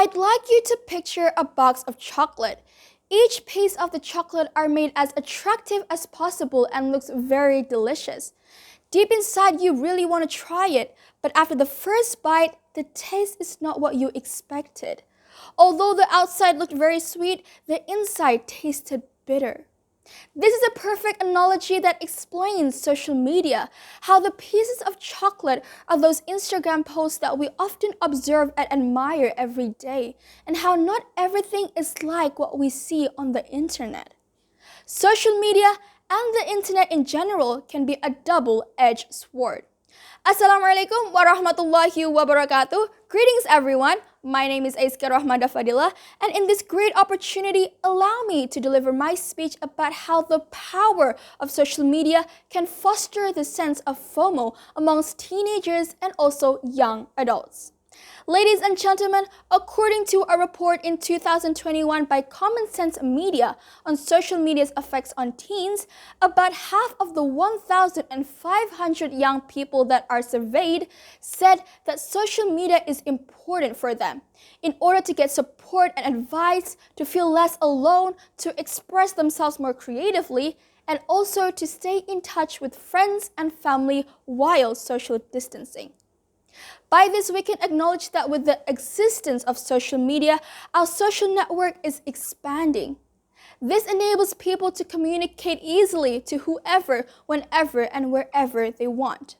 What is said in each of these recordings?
I'd like you to picture a box of chocolate. Each piece of the chocolate are made as attractive as possible and looks very delicious. Deep inside, you really want to try it, but after the first bite, the taste is not what you expected. Although the outside looked very sweet, the inside tasted bitter. This is a perfect analogy that explains social media, how the pieces of chocolate are those Instagram posts that we often observe and admire every day, and how not everything is like what we see on the internet. Social media and the internet in general can be a double-edged sword. Assalamualaikum warahmatullahi wabarakatuh. Greetings everyone. My name is Ayska Rahma Daffadilla, and in this great opportunity, allow me to deliver my speech about how the power of social media can foster the sense of FOMO amongst teenagers and also young adults. Ladies and gentlemen, according to a report in 2021 by Common Sense Media on social media's effects on teens, about half of the 1,500 young people that are surveyed said that social media is important for them in order to get support and advice, to feel less alone, to express themselves more creatively, and also to stay in touch with friends and family while social distancing. By this, we can acknowledge that with the existence of social media, our social network is expanding. This enables people to communicate easily to whoever, whenever, and wherever they want.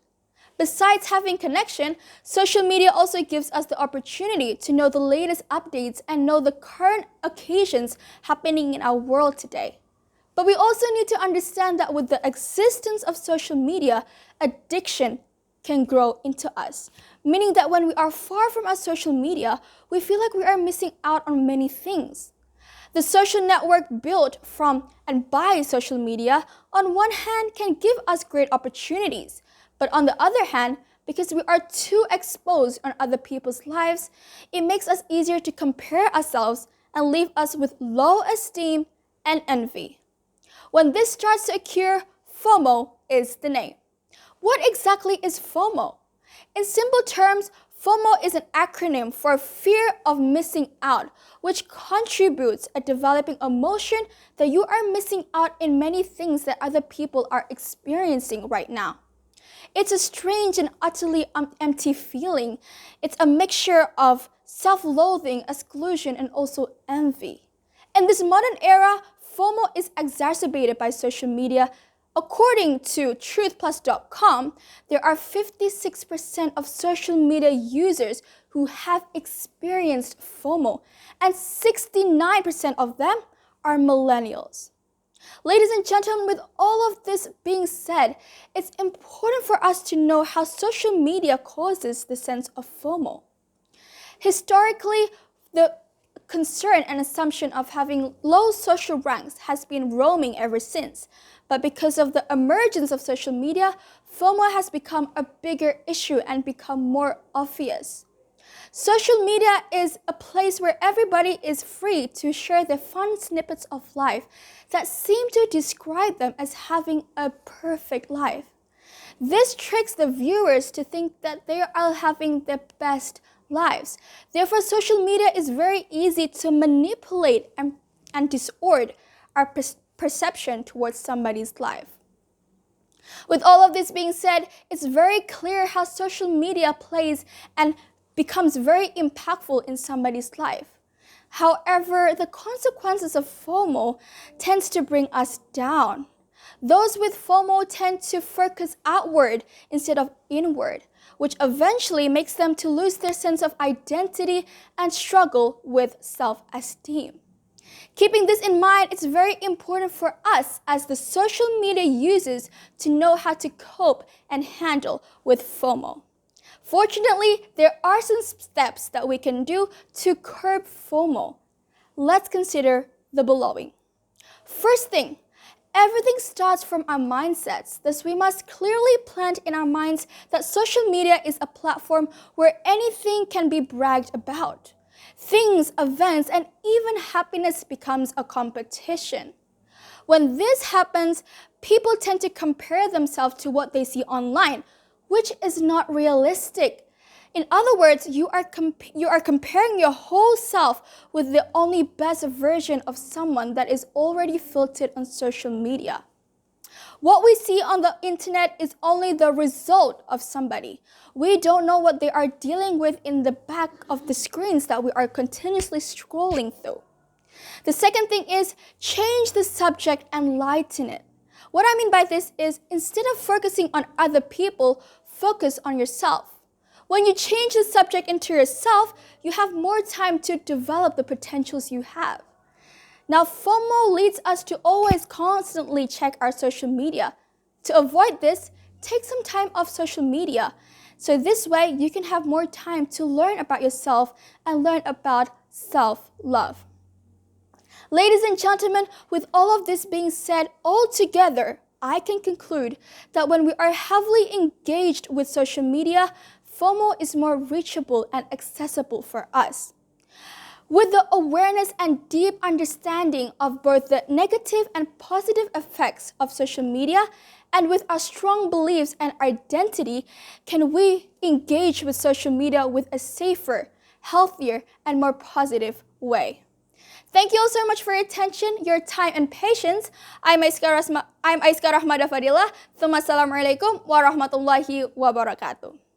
Besides having connection, social media also gives us the opportunity to know the latest updates and know the current occasions happening in our world today. But we also need to understand that with the existence of social media, addiction can grow into us, meaning that when we are far from our social media, we feel like we are missing out on many things. The social network built from and by social media, on one hand, can give us great opportunities, but on the other hand, because we are too exposed on other people's lives, it makes us easier to compare ourselves and leave us with low esteem and envy. When this starts to occur, FOMO is the name. What exactly is FOMO? In simple terms, FOMO is an acronym for fear of missing out, which contributes a developing emotion that you are missing out in many things that other people are experiencing right now. It's a strange and utterly empty feeling. It's a mixture of self-loathing, exclusion, and also envy. In this modern era, FOMO is exacerbated by social media. According to truthplus.com, there are 56% of social media users who have experienced FOMO, and 69% of them are millennials. Ladies and gentlemen, with all of this being said, it's important for us to know how social media causes the sense of FOMO. Historically, the concern and assumption of having low social ranks has been roaming ever since. But because of the emergence of social media, FOMO has become a bigger issue and become more obvious. Social media is a place where everybody is free to share their fun snippets of life that seem to describe them as having a perfect life. This tricks the viewers to think that they are having their best lives. Therefore, social media is very easy to manipulate and distort our perception towards somebody's life. With all of this being said, it's very clear how social media plays and becomes very impactful in somebody's life. However, the consequences of FOMO tends to bring us down. Those with FOMO tend to focus outward instead of inward, which eventually makes them to lose their sense of identity and struggle with self-esteem. Keeping this in mind, it's very important for us as the social media users to know how to cope and handle with FOMO. Fortunately, there are some steps that we can do to curb FOMO. Let's consider the below. First thing, everything starts from our mindsets. Thus, we must clearly plant in our minds that social media is a platform where anything can be bragged about. Things, events, and even happiness becomes a competition. When this happens, people tend to compare themselves to what they see online, which is not realistic. In other words, you are comparing your whole self with the only best version of someone that is already filtered on social media. What we see on the internet is only the result of somebody. We don't know what they are dealing with in the back of the screens that we are continuously scrolling through. The second thing is change the subject and lighten it. What I mean by this is instead of focusing on other people, focus on yourself. When you change the subject into yourself, you have more time to develop the potentials you have. Now, FOMO leads us to always constantly check our social media. To avoid this, take some time off social media. So this way, you can have more time to learn about yourself and learn about self-love. Ladies and gentlemen, with all of this being said all together, I can conclude that when we are heavily engaged with social media, FOMO is more reachable and accessible for us. With the awareness and deep understanding of both the negative and positive effects of social media, and with our strong beliefs and identity, can we engage with social media with a safer, healthier, and more positive way. Thank you all so much for your attention, your time, and patience. I'm Ayska Rahma Daffadilla. Assalamualaikum warahmatullahi wabarakatuh.